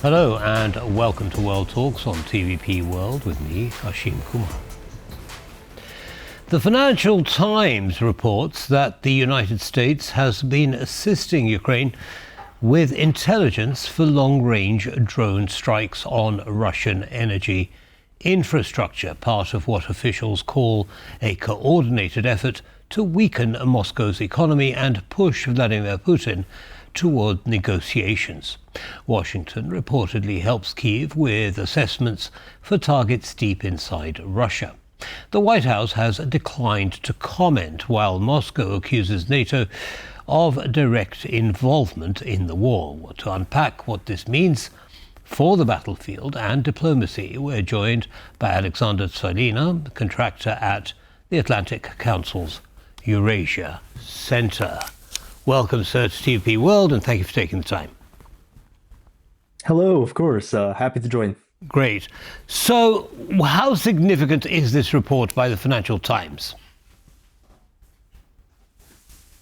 Hello and welcome to World Talks on TVP World with me, Ashim Kumar. The Financial Times reports that the United States has been assisting Ukraine with intelligence for long-range drone strikes on Russian energy infrastructure, part of what officials call a coordinated effort to weaken Moscow's economy and push Vladimir Putin toward negotiations. Washington reportedly helps Kyiv with assessments for targets deep inside Russia. The White House has declined to comment, while Moscow accuses NATO of direct involvement in the war. To unpack what this means for the battlefield and diplomacy, we're joined by Aleksander Cwalina, contractor at the Atlantic Council's Eurasia Center. Welcome, sir, to TVP World, and thank you for taking the time. Hello, of course. Happy to join. Great. So, how significant is this report by the Financial Times?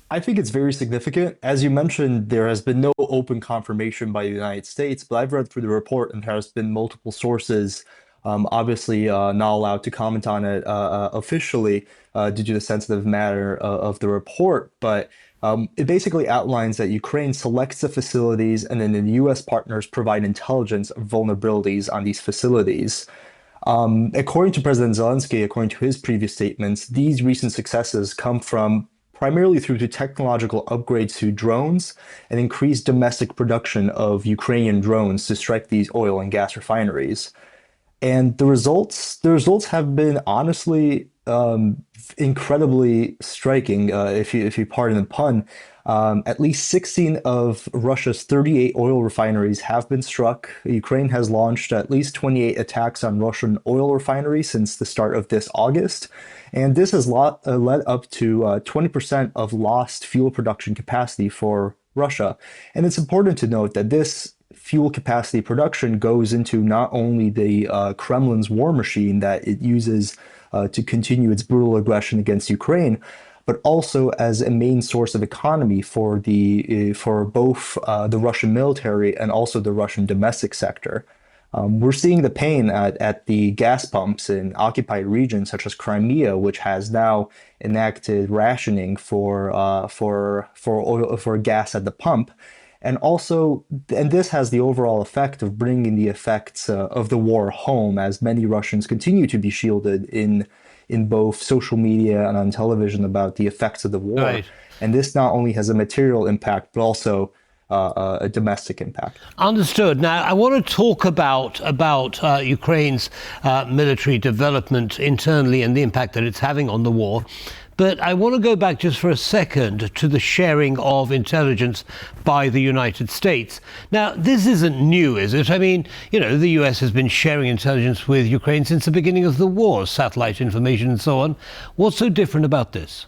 I think it's very significant. As you mentioned, there has been no open confirmation by the United States, but I've read through the report and there has been multiple sources, obviously not allowed to comment on it officially due to the sensitive matter of the report. But it basically outlines that Ukraine selects the facilities and then the U.S. partners provide intelligence of vulnerabilities on these facilities. According to President Zelensky, according to his previous statements, these recent successes come from primarily through to technological upgrades to drones and increased domestic production of Ukrainian drones to strike these oil and gas refineries. And the results have been honestly incredibly striking, if you pardon the pun. At least 16 of Russia's 38 oil refineries have been struck. Ukraine has launched at least 28 attacks on Russian oil refineries since the start of this August. And this has led up to 20% of lost fuel production capacity for Russia. And it's important to note that this fuel capacity production goes into not only the Kremlin's war machine that it uses to continue its brutal aggression against Ukraine, but also as a main source of economy for both the Russian military and also the Russian domestic sector. We're seeing the pain at the gas pumps in occupied regions such as Crimea, which has now enacted rationing for gas at the pump. And this has the overall effect of bringing the effects of the war home, as many Russians continue to be shielded in both social media and on television about the effects of the war. Right. And this not only has a material impact, but also a domestic impact. Understood. Now, I want to talk about Ukraine's military development internally and the impact that it's having on the war. But I want to go back just for a second to the sharing of intelligence by the United States. Now, this isn't new, is it? I mean, the US has been sharing intelligence with Ukraine since the beginning of the war, satellite information and so on. What's so different about this?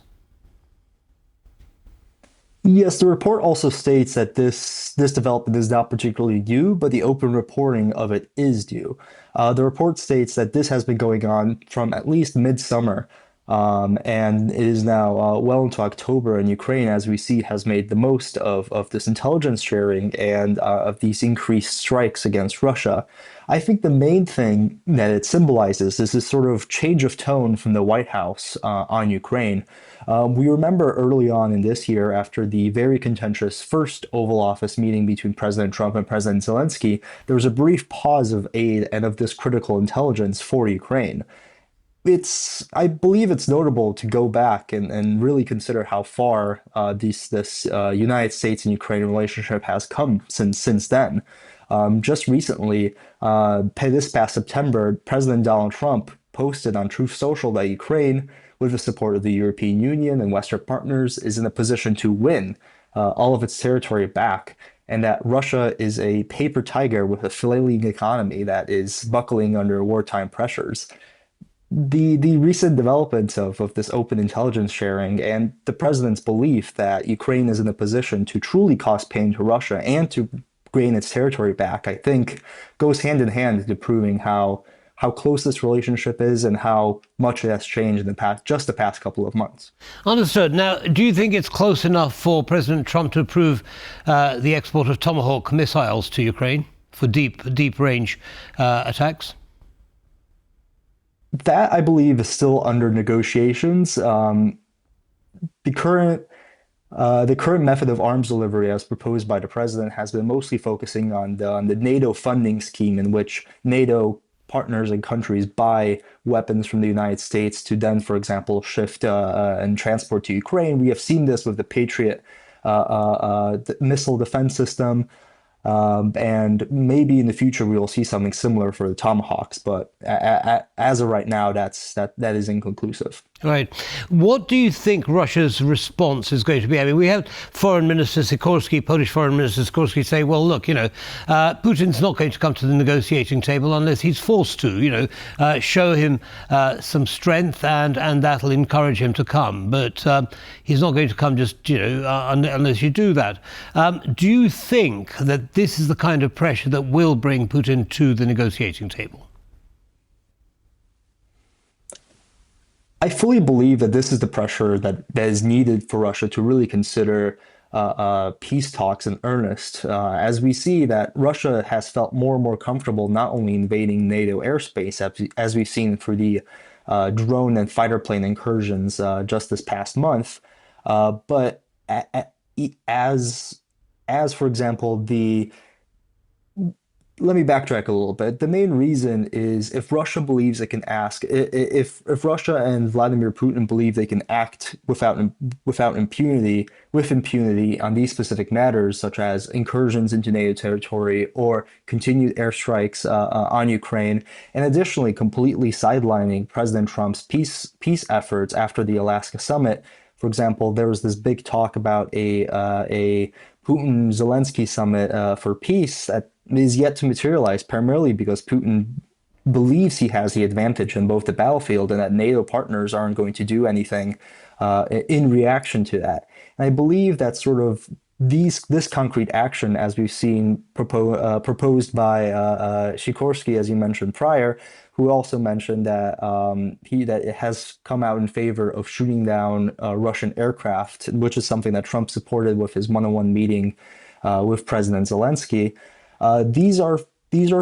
Yes, the report also states that this development is not particularly new, but the open reporting of it is due. The report states that this has been going on from at least midsummer. And it is now well into October, and Ukraine, as we see, has made the most of this intelligence sharing and of these increased strikes against Russia. I think the main thing that it symbolizes is this sort of change of tone from the White House on Ukraine. We remember early on in this year, after the very contentious first Oval Office meeting between President Trump and President Zelensky, there was a brief pause of aid and of this critical intelligence for Ukraine. I believe it's notable to go back and really consider how far this United States and Ukraine relationship has come since then. Just recently, this past September, President Donald Trump posted on Truth Social that Ukraine, with the support of the European Union and Western partners, is in a position to win all of its territory back, and that Russia is a paper tiger with a flailing economy that is buckling under wartime pressures. The recent developments of this open intelligence sharing and the president's belief that Ukraine is in a position to truly cause pain to Russia and to gain its territory back, I think, goes hand in hand to proving how close this relationship is and how much it has changed in the past couple of months. Understood. Now, do you think it's close enough for President Trump to approve the export of Tomahawk missiles to Ukraine? for deep range attacks? That, I believe, is still under negotiations. The current the current method of arms delivery, as proposed by the president, has been mostly focusing on the NATO funding scheme, in which NATO partners and countries buy weapons from the United States to then, for example, shift and transport to Ukraine. We have seen this with the Patriot missile defense system. And maybe in the future we will see something similar for the Tomahawks, but as of right now, that is inconclusive. Right. What do you think Russia's response is going to be? I mean, we had Foreign Minister Sikorski, Polish Foreign Minister Sikorski, say, well, look, Putin's not going to come to the negotiating table unless he's forced to, show him some strength and that'll encourage him to come. But he's not going to come just, unless you do that. Do you think that this is the kind of pressure that will bring Putin to the negotiating table? I fully believe that this is the pressure that is needed for Russia to really consider peace talks in earnest. As we see that Russia has felt more and more comfortable not only invading NATO airspace, as we've seen through the drone and fighter plane incursions just this past month, but as for example, let me backtrack a little bit. The main reason is if Russia believes it can ask, if Russia and Vladimir Putin believe they can act without impunity, with impunity on these specific matters, such as incursions into NATO territory or continued airstrikes on Ukraine, and additionally completely sidelining President Trump's peace efforts after the Alaska summit. For example, there was this big talk about a Putin-Zelensky summit for peace that is yet to materialize, primarily because Putin believes he has the advantage in both the battlefield and that NATO partners aren't going to do anything in reaction to that. And I believe that sort of this concrete action, as we've seen proposed by Sikorski, as you mentioned prior, who also mentioned that that it has come out in favor of shooting down Russian aircraft, which is something that Trump supported with his one-on-one meeting with President Zelensky. These are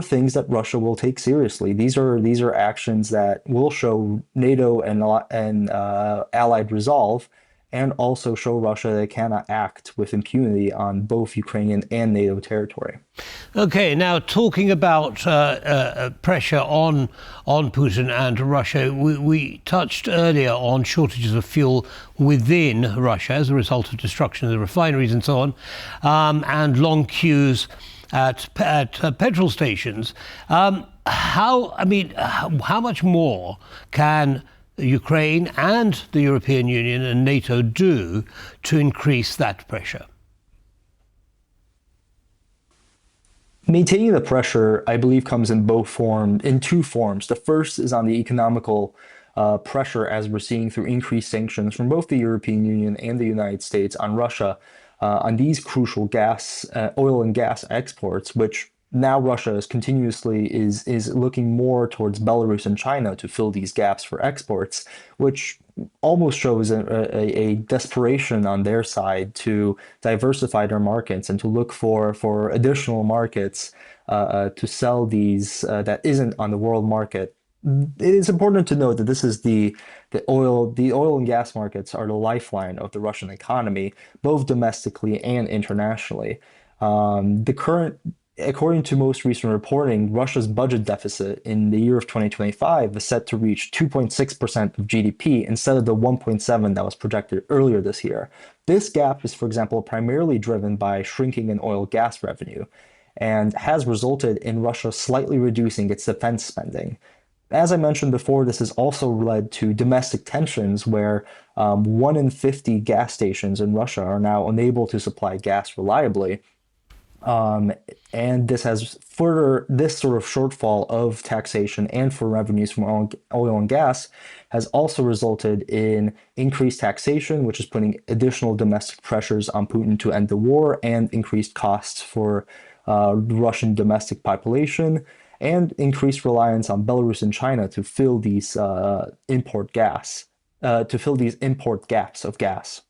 things that Russia will take seriously. These are actions that will show NATO and allied resolve, and also show Russia that it cannot act with impunity on both Ukrainian and NATO territory. Okay, now talking about pressure on Putin and Russia, we touched earlier on shortages of fuel within Russia as a result of destruction of the refineries and so on, and long queues at petrol stations. How much more can Ukraine and the European Union and NATO do to increase that pressure? Maintaining the pressure, I believe, comes in two forms. The first is on the economical pressure, as we're seeing through increased sanctions from both the European Union and the United States on Russia on these crucial oil and gas exports, which now Russia is looking more towards Belarus and China to fill these gaps for exports, which almost shows a desperation on their side to diversify their markets and to look for additional markets to sell these that isn't on the world market. It is important to note that this is the oil and gas markets are the lifeline of the Russian economy, both domestically and internationally. According to most recent reporting, Russia's budget deficit in the year of 2025 is set to reach 2.6% of GDP instead of the 1.7 that was projected earlier this year. This gap is, for example, primarily driven by shrinking in oil gas revenue and has resulted in Russia slightly reducing its defense spending. As I mentioned before, this has also led to domestic tensions where 1 in 50 gas stations in Russia are now unable to supply gas reliably. And this sort of shortfall of taxation and for revenues from oil and gas has also resulted in increased taxation, which is putting additional domestic pressures on Putin to end the war, and increased costs for the Russian domestic population, and increased reliance on Belarus and China to fill these import gaps of gas.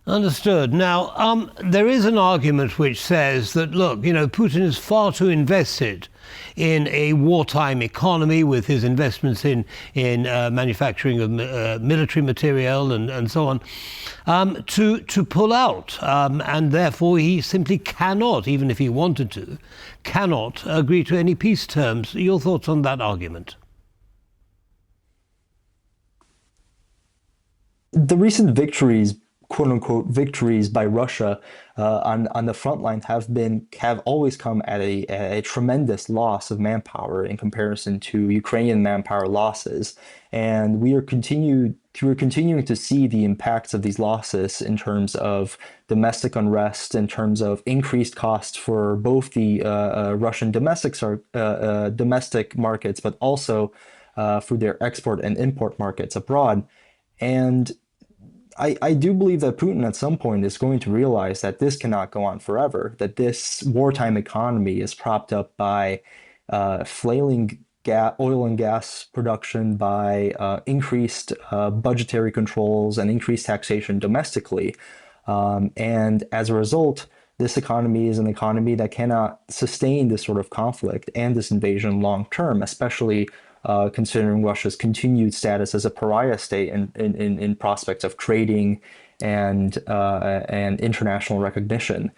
Understood. Now, there is an argument which says that, look, Putin is far too invested in a wartime economy with his investments in manufacturing of military material and so on, to pull out. And therefore, he simply cannot, even if he wanted to, cannot agree to any peace terms. Your thoughts on that argument? The recent victories, quote unquote victories by Russia on the front line have always come at a tremendous loss of manpower in comparison to Ukrainian manpower losses, and we're continuing to see the impacts of these losses in terms of domestic unrest, in terms of increased costs for both the Russian domestic markets, but also for their export and import markets abroad. And I do believe that Putin at some point is going to realize that this cannot go on forever, that this wartime economy is propped up by flailing oil and gas production, by increased budgetary controls and increased taxation domestically. And as a result, this economy is an economy that cannot sustain this sort of conflict and this invasion long term, especially considering Russia's continued status as a pariah state in prospects of trading and international recognition.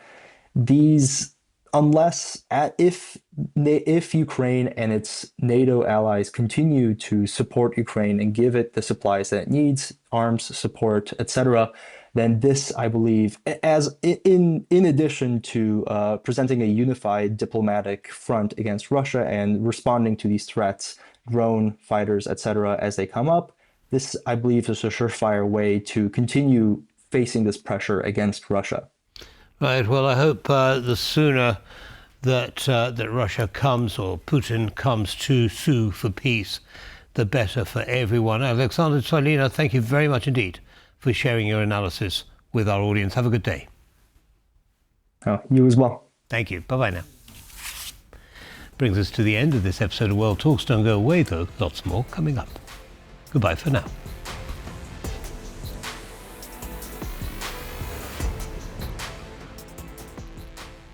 These, if Ukraine and its NATO allies continue to support Ukraine and give it the supplies that it needs, arms, support, etc., then this, I believe, as in addition to presenting a unified diplomatic front against Russia and responding to these threats, drone fighters, etc., as they come up, this, I believe, is a surefire way to continue facing this pressure against Russia. Right. Well, I hope the sooner that Russia comes, or Putin comes to sue for peace, the better for everyone. Aleksander Cwalina, thank you very much indeed for sharing your analysis with our audience. Have a good day. Oh, you as well. Thank you. Bye-bye now. Brings us to the end of this episode of World Talks. Don't go away, though. Lots more coming up. Goodbye for now.